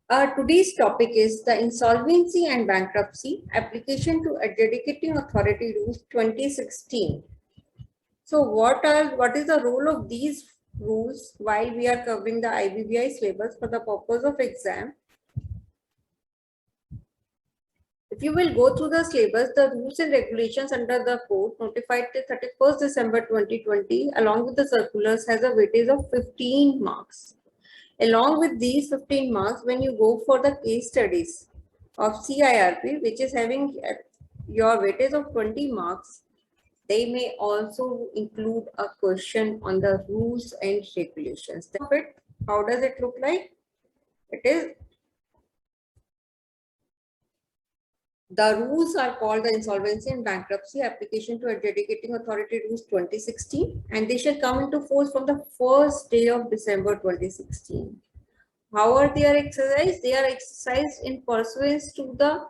Today's topic is the Insolvency and Bankruptcy Application to Adjudicating Authority Rules 2016. So what is the role of these rules while we are covering the IBBI syllabus for the purpose of exam? If you will go through the syllabus, the rules and regulations under the code notified till 31st December 2020 along with the circulars has a weightage of 15 marks. Along with these 15 marks, when you go for the case studies of CIRP, which is having your weightage of 20 marks, they may also include a question on the rules and regulations. How does it look like? It is the rules are called the Insolvency and Bankruptcy Application to Adjudicating Authority Rules 2016, and they shall come into force from the first day of December 2016. How are they exercised? They are exercised in pursuance to the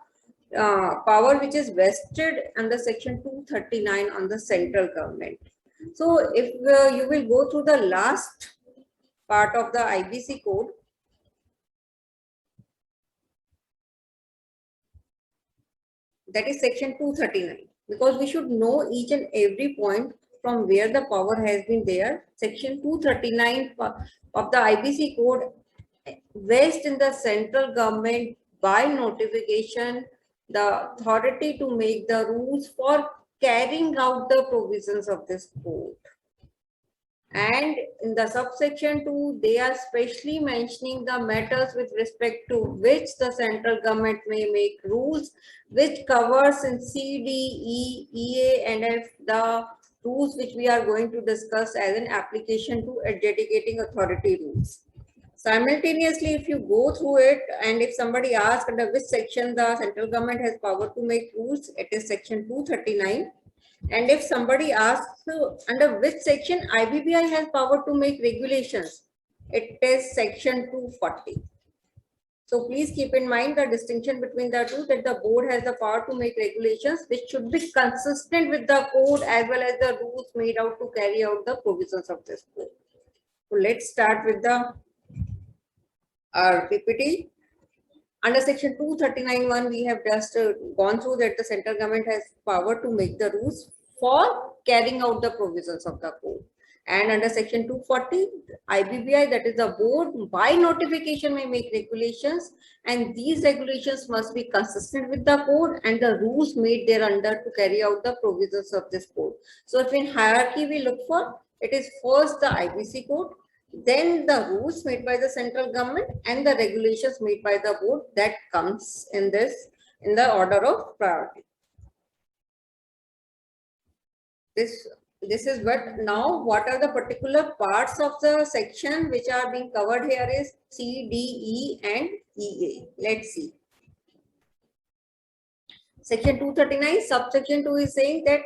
power which is vested under section 239 on the central government. So if you will go through the last part of the IBC code, that is section 239, because we should know each and every point from where the power has been there. Section 239 of the IBC code vests in the central government by notification the authority to make the rules for carrying out the provisions of this code. And in the subsection 2, they are specially mentioning the matters with respect to which the central government may make rules, which covers in C, D, E, EA, and F the rules which we are going to discuss as an application to adjudicating authority rules. Simultaneously, if you go through it and if somebody asks under which section the central government has power to make rules, it is section 239. And if somebody asks under which section IBBI has power to make regulations, it is section 240. So please keep in mind the distinction between the two, that the board has the power to make regulations which should be consistent with the code as well as the rules made out to carry out the provisions of this code. So let's start with the PPT. Under section 239(1), we have just gone through that the central government has power to make the rules for carrying out the provisions of the code. And under section 240, IBBI, that is the board, by notification may make regulations, and these regulations must be consistent with the code and the rules made thereunder to carry out the provisions of this code. So if in hierarchy we look for, it is first the IBC code, then the rules made by the central government and the regulations made by the board, that comes in the order of priority. This is what. Now what are the particular parts of the section which are being covered here is C, D, E and EA. Let's see. Section 239 subsection 2 is saying that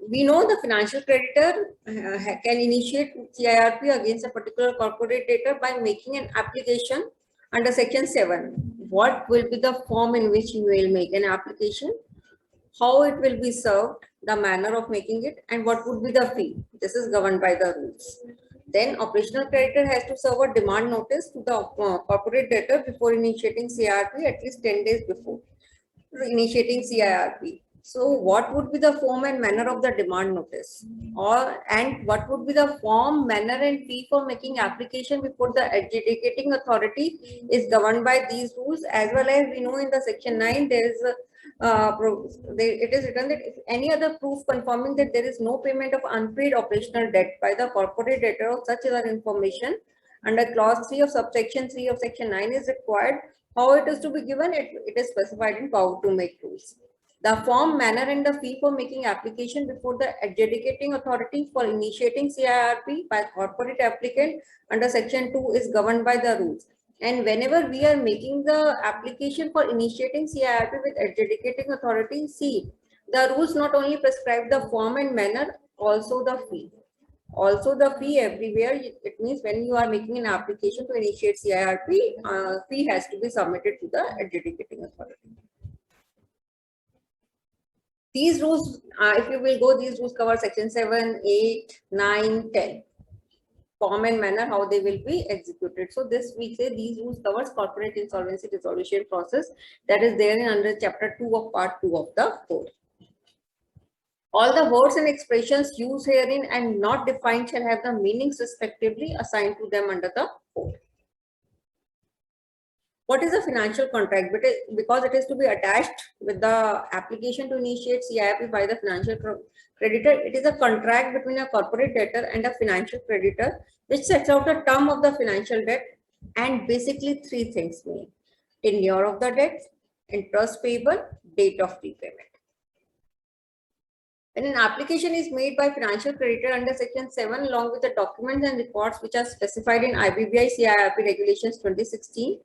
we know the financial creditor can initiate CIRP against a particular corporate debtor by making an application under section 7. What will be the form in which you will make an application, how it will be served, the manner of making it, and what would be the fee. This is governed by the rules. Then operational creditor has to serve a demand notice to the corporate debtor before initiating CIRP, at least 10 days before initiating CIRP. So what would be the form and manner of the demand notice, and what would be the form, manner and fee for making application before the adjudicating authority is governed by these rules, as well as we know in the section 9 there is it is written that if any other proof confirming that there is no payment of unpaid operational debt by the corporate debtor of such other information under clause 3 of subsection 3 of section 9 is required, how it is to be given, it is specified in power to make rules. The form, manner and the fee for making application before the adjudicating authority for initiating CIRP by corporate applicant under section 2 is governed by the rules. And whenever we are making the application for initiating CIRP with adjudicating authority, see, the rules not only prescribe the form and manner, also the fee. Also the fee everywhere, it means when you are making an application to initiate CIRP, fee has to be submitted to the adjudicating authority. These rules, if you will go, these rules cover section 7, 8, 9, 10. form and manner how they will be executed. So this we say these rules covers corporate insolvency resolution process that is there in under chapter 2 of part 2 of the code. All the words and expressions used herein and not defined shall have the meanings respectively assigned to them under the code. What is a financial contract? Because it is to be attached with the application to initiate CIRP by the financial creditor, it is a contract between a corporate debtor and a financial creditor which sets out a term of the financial debt and basically three things main: tenure of the debt, interest payable, date of repayment. When an application is made by financial creditor under section 7 along with the documents and reports which are specified in IBBI CIRP regulations 2016,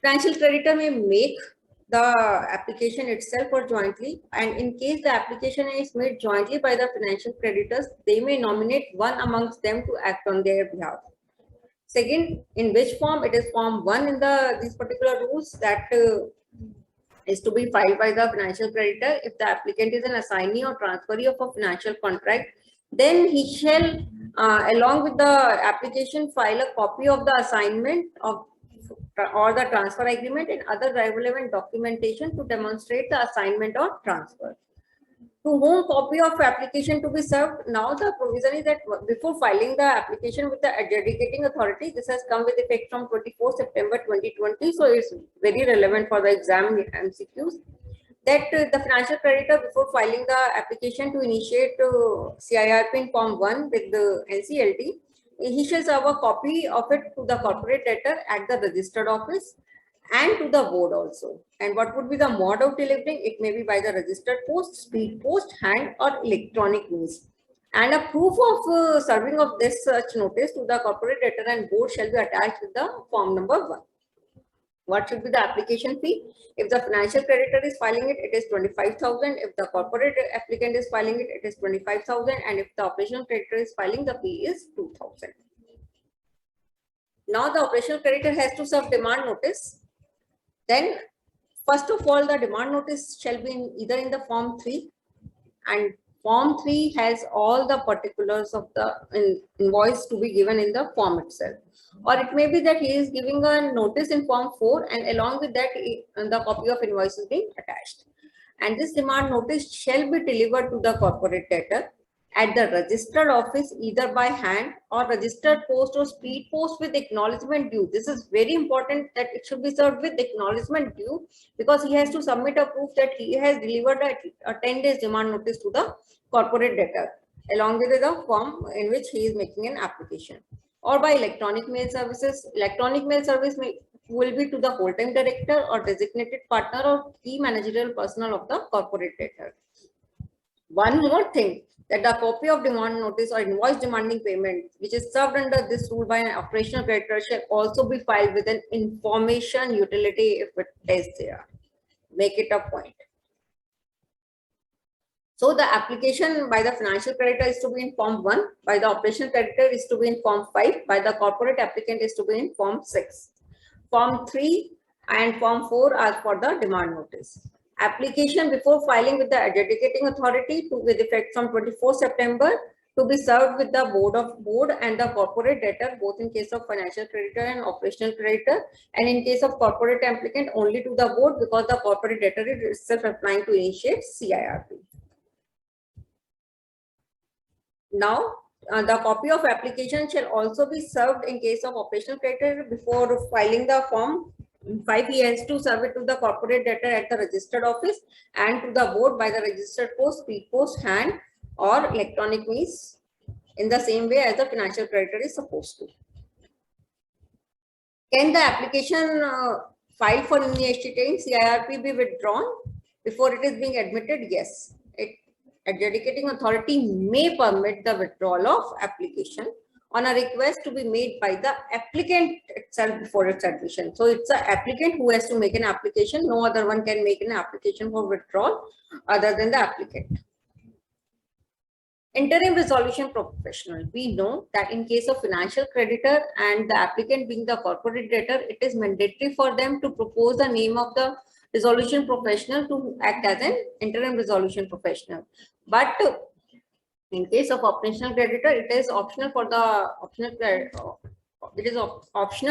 financial creditor may make the application itself or jointly, and in case the application is made jointly by the financial creditors, they may nominate one amongst them to act on their behalf. Second, in which form? It is form 1 in these particular rules that is to be filed by the financial creditor. If the applicant is an assignee or transferee of a financial contract, then he shall, along with the application, file a copy of the assignment of or the transfer agreement and other relevant documentation to demonstrate the assignment or transfer. To whom copy of application to be served? Now the provision is that before filing the application with the adjudicating authority, this has come with effect from 24 September 2020. So it's very relevant for the exam MCQs that the financial creditor before filing the application to initiate CIRP in form 1 with the NCLT, he shall serve a copy of it to the corporate debtor at the registered office and to the board also. And what would be the mode of delivering? It may be by the registered post, speed post, hand or electronic means. And a proof of serving of this such notice to the corporate debtor and board shall be attached with the form number 1. What should be the application fee? If the financial creditor is filing it, it is 25,000. If the corporate applicant is filing it, it is 25,000. And if the operational creditor is filing, the fee is 2,000. Now the operational creditor has to serve demand notice. Then first of all, the demand notice shall be either in the form 3, and form 3 has all the particulars of the invoice to be given in the form itself. Or it may be that he is giving a notice in form 4 and along with that the copy of invoice is being attached. And this demand notice shall be delivered to the corporate debtor at the registered office either by hand or registered post or speed post with acknowledgement due. This is very important that it should be served with acknowledgement due because he has to submit a proof that he has delivered a 10 days demand notice to the corporate debtor along with the form in which he is making an application. Or by electronic mail services. Electronic mail service will be to the whole-time director or designated partner or key managerial personnel of the corporate debtor. One more thing, that the copy of demand notice or invoice demanding payment which is served under this rule by an operational creditor shall also be filed with an information utility if it is there. Make it a point. So the application by the financial creditor is to be in form 1, by the operational creditor is to be in form 5, by the corporate applicant is to be in form 6. Form 3 and form 4 are for the demand notice. Application before filing with the adjudicating authority to with effect from 24 September to be served with the board and the corporate debtor, both in case of financial creditor and operational creditor, and in case of corporate applicant only to the board because the corporate debtor is itself applying to initiate CIRP. Now, the copy of application shall also be served in case of operational creditor before filing the form 5. He has to serve it to the corporate debtor at the registered office and to the board by the registered post, speed post, hand or electronic means in the same way as the financial creditor is supposed to. Can the application filed for initiating CIRP be withdrawn before it is being admitted? Yes. Adjudicating authority may permit the withdrawal of application on a request to be made by the applicant itself before its admission. So it's the applicant who has to make an application. No other one can make an application for withdrawal other than the applicant. Interim resolution professional. We know that in case of financial creditor and the applicant being the corporate debtor, it is mandatory for them to propose the name of the resolution professional to act as an interim resolution professional. But In case of operational creditor, it is optional for the optional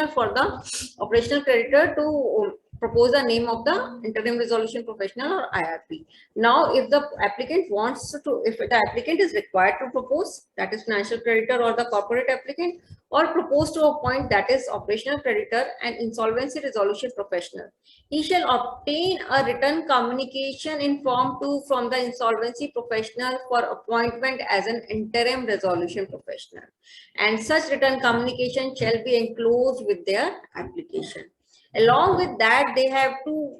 for the operational creditor to propose the name of the interim resolution professional or IRP. Now, if the applicant wants to, if the applicant is required to propose, that is financial creditor or the corporate applicant, or propose to appoint, that is operational creditor and insolvency resolution professional, he shall obtain a written communication in Form 2 from the insolvency professional for appointment as an interim resolution professional, and such written communication shall be enclosed with their application. Along with that, they have to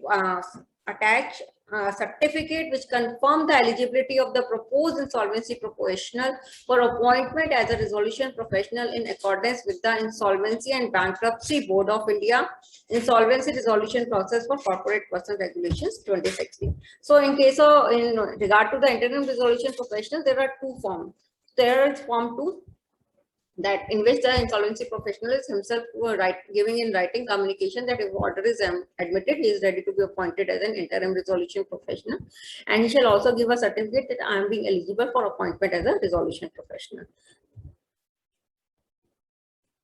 attach a certificate which confirm the eligibility of the proposed insolvency professional for appointment as a resolution professional in accordance with the Insolvency and Bankruptcy Board of India Insolvency Resolution Process for Corporate Personal Regulations 2016. So in case of, in regard to the interim resolution professional, there are two forms. There is Form 2, that in which the insolvency professional is himself giving in writing communication that if order is admitted, he is ready to be appointed as an interim resolution professional, and he shall also give a certificate that I am being eligible for appointment as a resolution professional.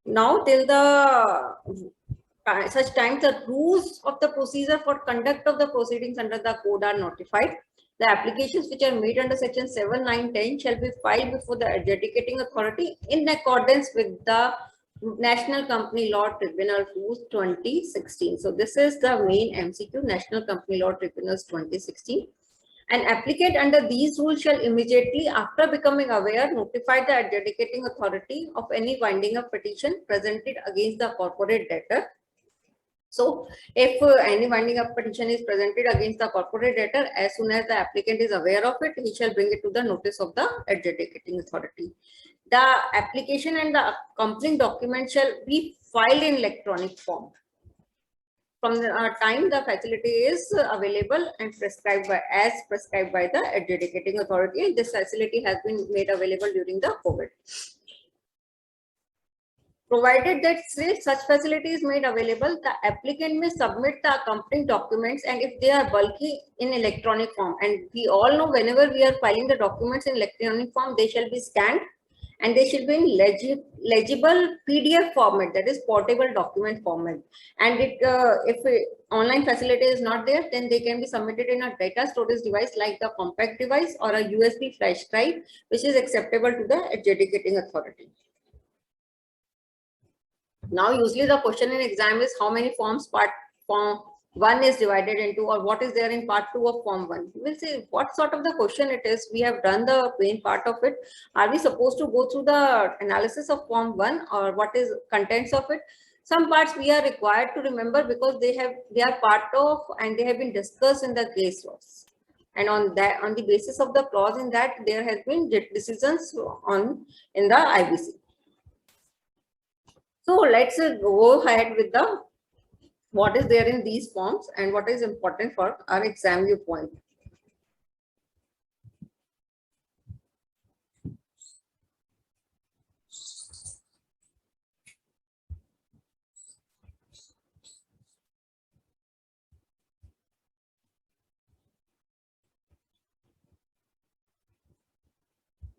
Now, till the such time the rules of the procedure for conduct of the proceedings under the code are notified, the applications which are made under section 7, 9, 10 shall be filed before the adjudicating authority in accordance with the National Company Law Tribunal Rules 2016. So this is the main MCQ, National Company Law Tribunals 2016. An applicant under these rules shall immediately after becoming aware notify the adjudicating authority of any winding up petition presented against the corporate debtor. So if any winding up petition is presented against the corporate debtor, as soon as the applicant is aware of it, he shall bring it to the notice of the adjudicating authority. The application and the accompanying document shall be filed in electronic form from the time the facility is available and prescribed by the adjudicating authority. This facility has been made available during the COVID. Provided that such facility is made available, the applicant may submit the accompanying documents, and if they are bulky, in electronic form. And we all know whenever we are filing the documents in electronic form, they shall be scanned and they should be in legible PDF format, that is portable document format. And if online facility is not there, then they can be submitted in a data storage device like the compact device or a USB flash drive, which is acceptable to the adjudicating authority. Now, usually the question in exam is how many forms form 1 is divided into, or what is there in part 2 of form 1. We will see what sort of the question it is. We have done the main part of it. Are we supposed to go through the analysis of form 1 or what is contents of it? Some parts we are required to remember because they are part of and they have been discussed in the case laws. And on the basis of the clause in that, there has been decisions in the IBC. So let's go ahead with the what is there in these forms and what is important for our exam viewpoint.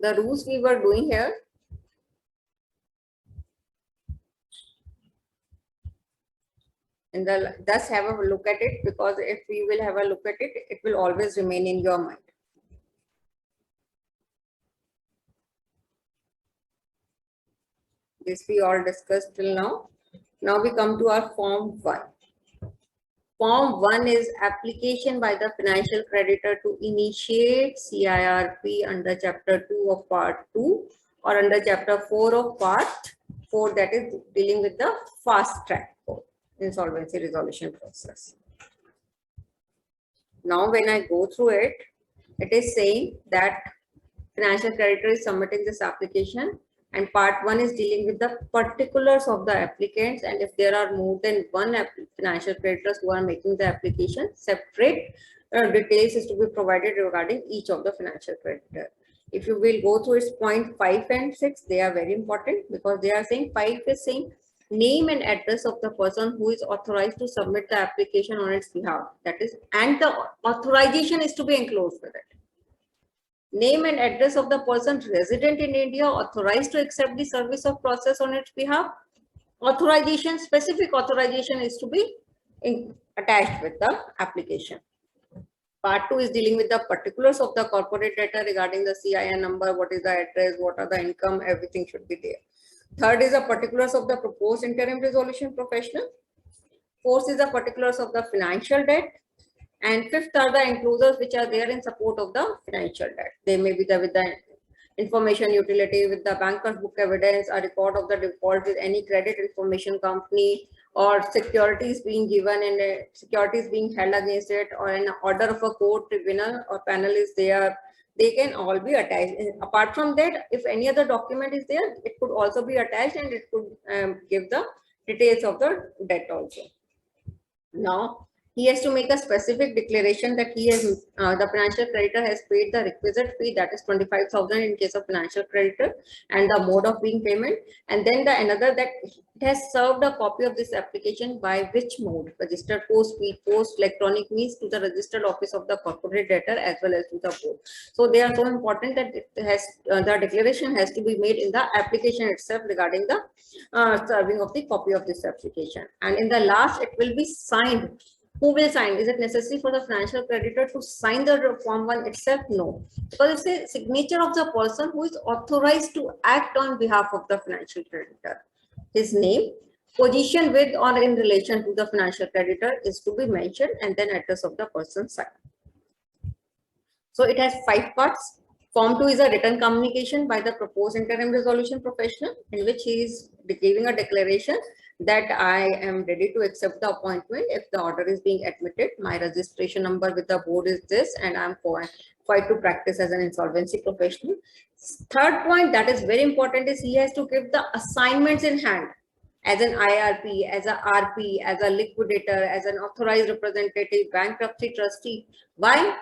The rules we were doing here. And thus have a look at it, because if we will have a look at it, it will always remain in your mind. This we all discussed till now. Now we come to our form 1. Form 1 is application by the financial creditor to initiate CIRP under chapter 2 of part 2 or under chapter 4 of part 4, that is dealing with the fast track code insolvency resolution process. Now when I go through it, it is saying that financial creditor is submitting this application, and part 1 is dealing with the particulars of the applicants, and if there are more than one financial creditors who are making the application, separate details is to be provided regarding each of the financial creditor. If you will go through its point 5 and 6, they are very important because they are saying 5 is saying name and address of the person who is authorized to submit the application on its behalf. That is, and the authorization is to be enclosed with it. name and address of the person resident in India authorized to accept the service of process on its behalf. Authorization, specific authorization is to be attached with the application. Part 2 is dealing with the particulars of the corporate data regarding the CIN number, what is the address, what are the income, everything should be there. Third is the particulars of the proposed interim resolution professional. Fourth is the particulars of the financial debt. And fifth are the enclosures which are there in support of the financial debt. They may be with the information utility, with the banker's book evidence, a record of the default with any credit information company, or securities being given and securities being held against it, or an order of a court, tribunal or panel is there. They can all be attached. Apart from that, if any other document is there, it could also be attached and it could give the details of the debt also. Now, he has to make a specific declaration that he has the financial creditor has paid the requisite fee, that is 25,000 in case of financial creditor, and the mode of being payment. And then the another that it has served a copy of this application by which mode, registered post, speed post, electronic means, to the registered office of the corporate debtor as well as to the board. So they are so important that it has the declaration has to be made in the application itself regarding the serving of the copy of this application. And in the last, it will be signed. Who will sign? Is it necessary for the financial creditor to sign the form 1 itself? No, because it's a signature of the person who is authorized to act on behalf of the financial creditor. His name, position with or in relation to the financial creditor is to be mentioned, and then address of the person signed. So it has 5 parts. Form 2 is a written communication by the proposed interim resolution professional, in which he is giving a declaration that I am ready to accept the appointment if the order is being admitted. My registration number with the board is this, and I'm quite to practice as an insolvency professional. Third point that is very important is he has to give the assignments in hand as an IRP, as a RP, as a liquidator, as an authorized representative, bankruptcy trustee. Why?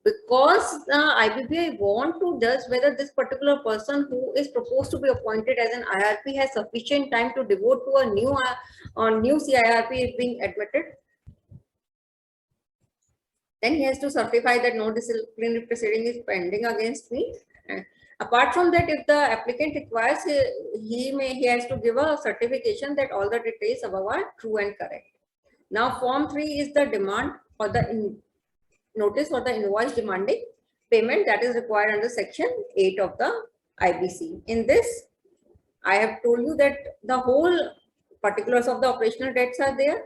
Because the IBPI want to judge whether this particular person who is proposed to be appointed as an IRP has sufficient time to devote to a new CIRP being admitted. Then he has to certify that no disciplinary proceeding is pending against me. Apart from that, if the applicant requires, he has to give a certification that all the details above are true and correct. Now, Form 3 is the demand for the notice or the invoice demanding payment that is required under Section 8 of the IBC. In this, I have told you that the whole particulars of the operational debts are there.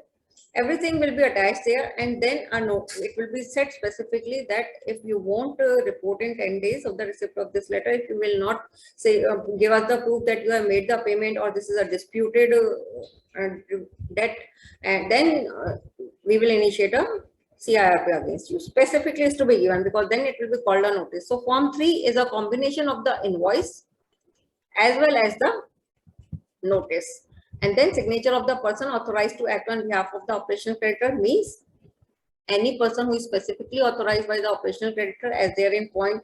Everything will be attached there, and then a note. It will be said specifically that if you won't report in 10 days of the receipt of this letter, if you will not say give us the proof that you have made the payment, or this is a disputed debt, and then we will initiate a CIRP against you. Specifically is to be given, because then it will be called a notice. So Form 3 is a combination of the invoice as well as the notice. And then signature of the person authorized to act on behalf of the operational creditor means any person who is specifically authorized by the operational creditor, as there in point.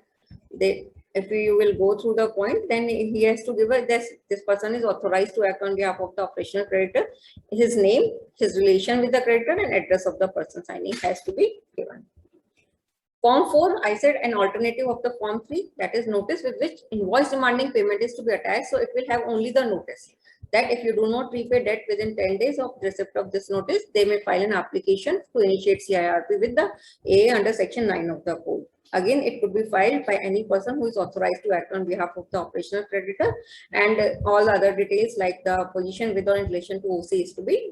If you will go through the point, then he has to give a this person is authorized to act on behalf of the operational creditor. His name, his relation with the creditor, and address of the person signing has to be given. Form 4, I said an alternative of the Form 3, that is notice with which invoice demanding payment is to be attached. So it will have only the notice that if you do not repay debt within 10 days of receipt of this notice, they may file an application to initiate CIRP with the AA under Section 9 of the code. Again, it could be filed by any person who is authorized to act on behalf of the operational creditor, and all other details like the position with or in relation to OC is to be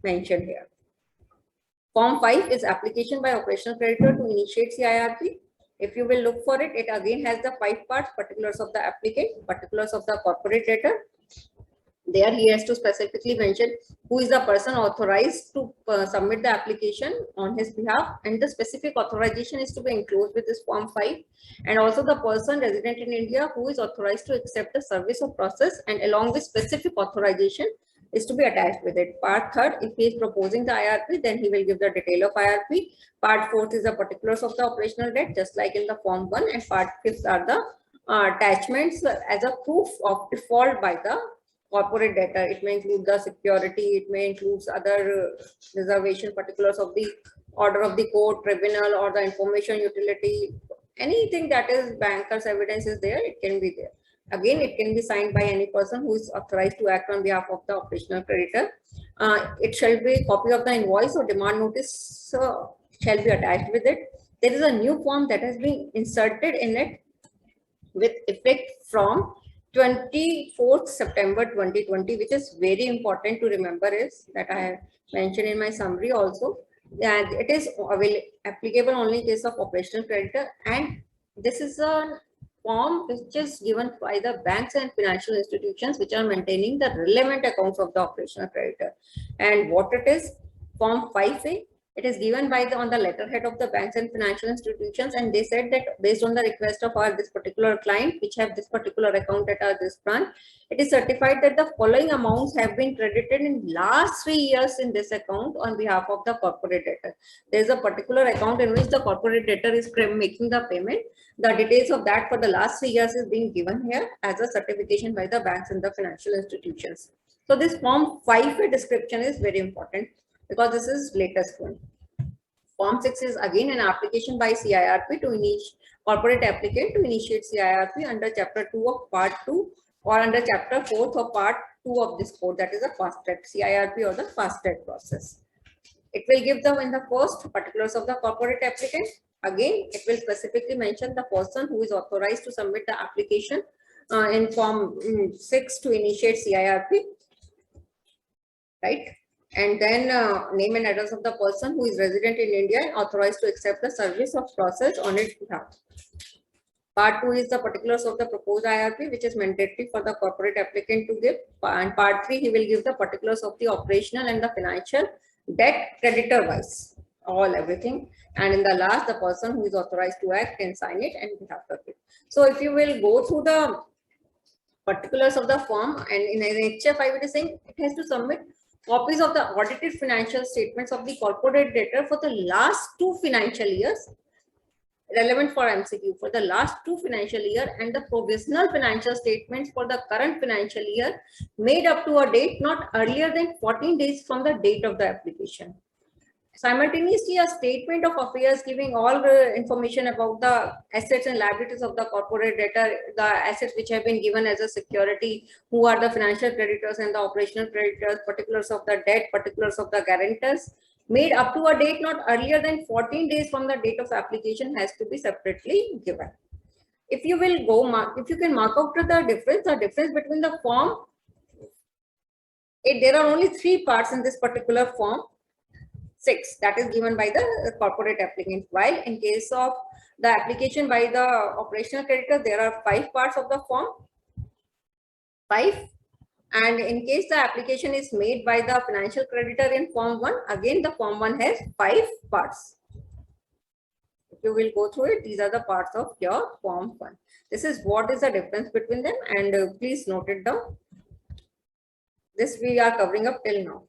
mentioned here. Form 5 is application by operational creditor to initiate CIRP. If you will look for it, it again has the 5 parts: particulars of the applicant, particulars of the corporate debtor. There he has to specifically mention who is the person authorized to submit the application on his behalf, and the specific authorization is to be enclosed with this Form 5, and also the person resident in India who is authorized to accept the service of process, and along with specific authorization is to be attached with it. Part 3rd, if he is proposing the IRP, then he will give the detail of IRP. Part 4th is the particulars of the operational debt, just like in the Form 1, and Part 5th are the attachments as a proof of default by the corporate debtor. It may include the security, it may include other reservation particulars of the order of the court, tribunal, or the information utility, anything that is banker's evidence is there, it can be there. Again, it can be signed by any person who is authorized to act on behalf of the operational creditor. It shall be a copy of the invoice or demand notice shall be attached with it. There is a new form that has been inserted in it with effect from 24th September 2020, which is very important to remember, is that I have mentioned in my summary also, that it is applicable only in case of operational creditor, and this is a form which is given by the banks and financial institutions which are maintaining the relevant accounts of the operational creditor. And what it is, form 5A, it is given by on the letterhead of the banks and financial institutions, and they said that based on the request of this particular client which have this particular account at this branch, it is certified that the following amounts have been credited in last 3 years in this account on behalf of the corporate debtor. There is a particular account in which the corporate debtor is making the payment. The details of that for the last 3 years is being given here as a certification by the banks and the financial institutions. So this form 5 description is very important, because this is latest one. Form 6 is again an application by CIRP to initiate corporate applicant to initiate CIRP under chapter 2 of part 2 or under chapter 4 of part 2 of this code, that is a fast track CIRP or the fast track process. It will give them in the first particulars of the corporate applicant. Again, it will specifically mention the person who is authorized to submit the application in form 6 to initiate CIRP, right? And then name and address of the person who is resident in India and authorized to accept the service of process on its behalf. Part 2 is the particulars of the proposed IRP, which is mandatory for the corporate applicant to give. And part 3, he will give the particulars of the operational and the financial debt creditor wise, all everything. And in the last, the person who is authorized to act can sign it and behalf of it. So if you will go through the particulars of the form, and in HF5 it is saying it has to submit copies of the audited financial statements of the corporate debtor for the last 2 financial years, relevant for MCQ, for the last 2 financial year, and the provisional financial statements for the current financial year made up to a date not earlier than 14 days from the date of the application. Simultaneously, a statement of affairs giving all the information about the assets and liabilities of the corporate debtor, the assets which have been given as a security, who are the financial creditors and the operational creditors, particulars of the debt, particulars of the guarantors, made up to a date not earlier than 14 days from the date of application has to be separately given. If you will go, if you can mark out the difference between the form, there are only 3 parts in this particular form 6 that is given by the corporate applicant, while in case of the application by the operational creditor, there are 5 parts of the form, 5. And in case the application is made by the financial creditor in form 1, again the form 1 has 5 parts. If you will go through it, these are the parts of your form 1. This is what is the difference between them, and please note it down. This we are covering up till now.